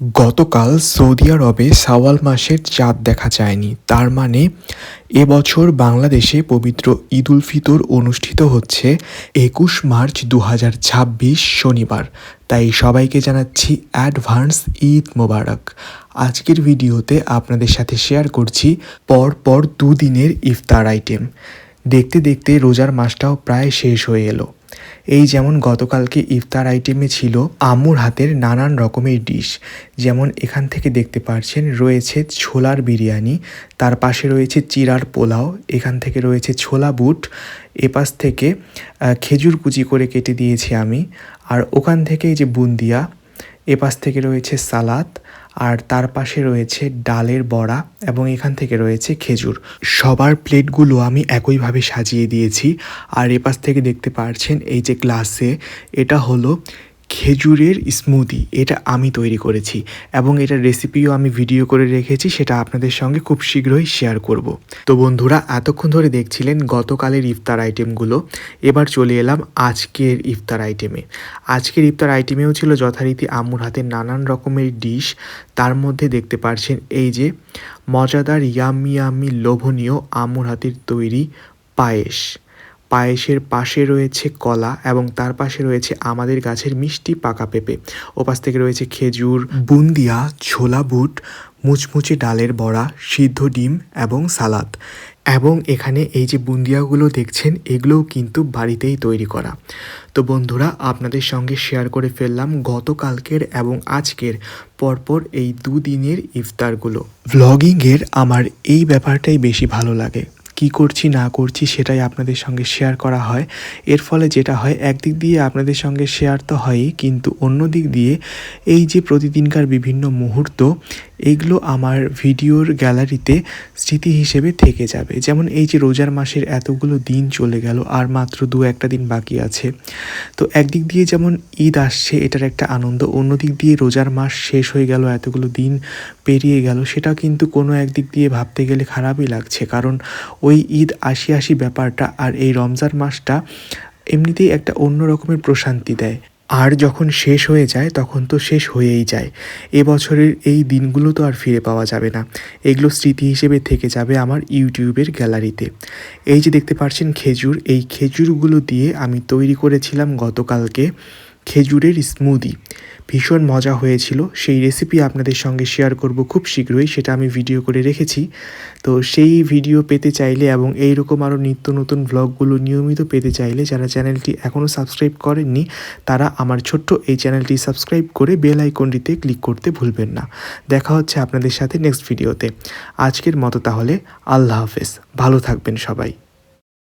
গতকাল সৌদি আরবে শাওয়াল মাসের চাঁদ দেখা যায়নি। তার মানে এবছর বাংলাদেশে পবিত্র ঈদ উল ফিতর অনুষ্ঠিত হচ্ছে ২১ মার্চ ২০২৬ শনিবার। তাই সবাইকে জানাচ্ছি অ্যাডভান্স ঈদ মোবারক। আজকের ভিডিওতে আপনাদের সাথে শেয়ার করছি পরপর দুদিনের ইফতার আইটেম। দেখতে দেখতে রোজার মাসটাও প্রায় শেষ হয়ে এলো। এই যেমন গতকালকে ইফতার আইটেমে ছিল আম্মুর হাতের নানান রকমের ডিশ, যেমন এখান থেকে দেখতে পাচ্ছেন রয়েছে ছোলার বিরিয়ানি, তার পাশে রয়েছে চিড়ার পোলাও, এখান থেকে রয়েছে ছোলা বুট, এপাশ থেকে খেজুর কুচি করে কেটে দিয়েছি আমি, আর ওখান থেকে এই যে বুন্দিয়া, এপাশ থেকে রয়েছে সালাদ, আর তার পাশে রয়েছে ডালের বড়া এবং এখান থেকে রয়েছে খেজুর। সবার প্লেটগুলো আমি একইভাবে সাজিয়ে দিয়েছি। আর এপাশ থেকে দেখতে পাচ্ছেন এই যে গ্লাসে, এটা হলো খেজুরের স্মুদি, এটা আমি তৈরি করেছি এবং এটার রেসিপিও আমি ভিডিও করে রেখেছি, সেটা আপনাদের সঙ্গে খুব শীঘ্রই শেয়ার করব। তো বন্ধুরা, এতক্ষণ ধরে দেখছিলেন গতকালের ইফতার আইটেমগুলো, এবার চলে এলাম আজকের ইফতার আইটেমে। আজকের ইফতার আইটেমেও ছিল যথারীতি আম্মুর হাতের নানান রকমের ডিশ। তার মধ্যে দেখতে পাচ্ছেন এই যে মজাদার ইয়াম্মি লোভনীয় আম্মুর হাতের তৈরি পায়েস। পায়েসের পাশে রয়েছে কলা এবং তার পাশে রয়েছে আমাদের গাছের মিষ্টি পাকা পেঁপে। ওপাশ থেকে রয়েছে খেজুর, বুন্দিয়া, ছোলা বুট, মুচমুচে ডালের বড়া, সিদ্ধ ডিম এবং সালাদ। এবং এখানে এই যে বুন্দিয়াগুলো দেখছেন, এগুলোও কিন্তু বাড়িতেই তৈরি করা। তো বন্ধুরা, আপনাদের সঙ্গে শেয়ার করে ফেললাম গতকালকের এবং আজকের পরপর এই দুদিনের ইফতারগুলো। ভ্লগিংয়ের আমার এই ব্যাপারটাই বেশি ভালো লাগে, কি করছি না করছি সেটাই আপনাদের সঙ্গে শেয়ার করা হয়। এর ফলে যেটা হয়, একদিক দিয়ে আপনাদের সঙ্গে শেয়ার তো হয়ই, কিন্তু অন্য দিক দিয়ে এই যে প্রতিদিনকার বিভিন্ন মুহূর্ত, এগুলো আমার ভিডিওর গ্যালারিতে স্মৃতি হিসেবে থেকে যাবে। যেমন এই যে রোজার মাসের এতগুলো দিন চলে গেল, আর মাত্র ২-১টা দিন বাকি আছে। তো একদিক দিয়ে যেমন ঈদ আসছে, এটার একটা আনন্দ, অন্যদিক দিয়ে রোজার মাস শেষ হয়ে গেল, এতগুলো দিন পেরিয়ে গেল, সেটা কিন্তু কোনো একদিক দিয়ে ভাবতে গেলে খারাপই লাগছে। কারণ ওই ঈদ আসি ব্যাপারটা আর এই রমজান মাসটা এমনিতেই একটা অন্য রকমের প্রশান্তি দেয়। আর যখন শেষ হয়ে যায় তখন তো শেষ হয়েই যায়। এবছরের এই দিনগুলো তো আর ফিরে পাওয়া যাবে না, এগুলো স্মৃতি হিসেবে থেকে যাবে আমার ইউটিউবের গ্যালারিতে। এই যে দেখতে পাচ্ছেন খেজুর, এই খেজুরগুলো দিয়ে আমি তৈরি করেছিলাম গতকালকে খেজুরের স্মুদি। ভীষণ মজা হয়েছিল, সেই রেসিপি আপনাদের সঙ্গে শেয়ার করব খুব শীঘ্রই, সেটা আমি ভিডিও করে রেখেছি। তো সেই ভিডিও পেতে চাইলে এবং এইরকম আরও নিত্য নতুন ভ্লগগুলো নিয়মিত পেতে চাইলে, যারা চ্যানেলটি এখনও সাবস্ক্রাইব করেননি তারা আমার ছোট্ট এই চ্যানেলটি সাবস্ক্রাইব করে বেল আইকনটিতে ক্লিক করতে ভুলবেন না। দেখা হচ্ছে আপনাদের সাথে নেক্সট ভিডিওতে। আজকের মতো তাহলে আল্লাহ হাফেজ, ভালো থাকবেন সবাই।